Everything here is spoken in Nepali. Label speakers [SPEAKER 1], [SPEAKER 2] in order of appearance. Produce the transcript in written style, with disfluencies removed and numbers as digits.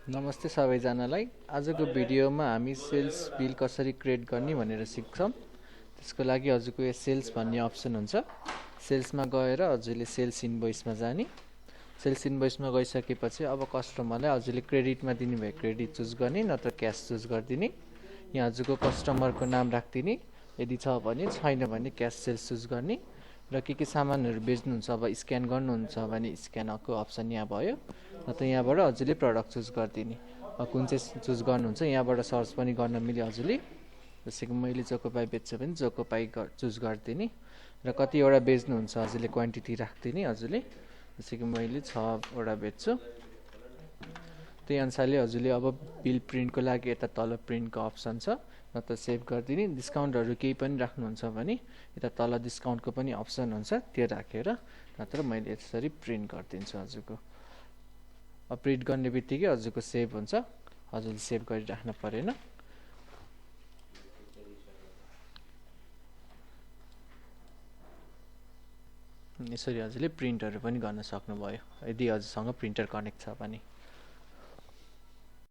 [SPEAKER 1] नमस्ते सबैजनालाई। आजको भिडियोमा हामी सेल्स बिल कसरी क्रिएट गर्ने भनेर सिक्छौँ। त्यसको लागि हजुरको यो सेल्स भन्ने अप्सन हुन्छ। सेल्समा गएर हजुरले सेल्स इन्भोइसमा जाने। सेल्स इन्भोइसमा गइसकेपछि अब कस्टमरलाई हजुरले क्रेडिटमा दिनुभयो क्रेडिट चुज गर्ने, नत्र क्यास चुज गरिदिने। यहाँ हजुरको कस्टमरको नाम राखिदिने। यदि छ भने, छैन भने क्यास सेल्स चुज गर्ने। र के सामानहरू बेच्नुहुन्छ, अब स्क्यान गर्नुहुन्छ भने स्क्यानको अप्सन यहाँ भयो। नत्र यहाँबाट हजुरले प्रडक्ट चुज गरिदिने। कुन चाहिँ चुज गर्नुहुन्छ यहाँबाट सर्च पनि गर्न मिल्यो हजुरले। जस्तै कि मैले जोकोपाई बेच्छु भने जोकोपाई चुज गरिदिने। र कतिवटा बेच्नुहुन्छ हजुरले क्वान्टिटी राखिदिने हजुरले। जस्तै कि मैले 6वटा बेच्छु। त्यही अनुसारले हजुरले अब बिल प्रिन्टको लागि यता तल प्रिन्टको अप्सन छ, नत्र सेभ गरिदिने। डिस्काउन्टहरू केही पनि राख्नुहुन्छ भने यता तल डिस्काउन्टको पनि अप्सन हुन्छ, त्यो राखेर नत्र मैले यसरी प्रिन्ट गरिदिन्छु हजुरको। अब प्रिन्ट गर्ने बित्तिकै हजुरको सेभ हुन्छ, हजुरले सेभ गरिराख्न परेन। यसरी हजुरले प्रिन्टहरू पनि गर्न सक्नुभयो यदि हजुरसँग प्रिन्टर कनेक्ट छ भने।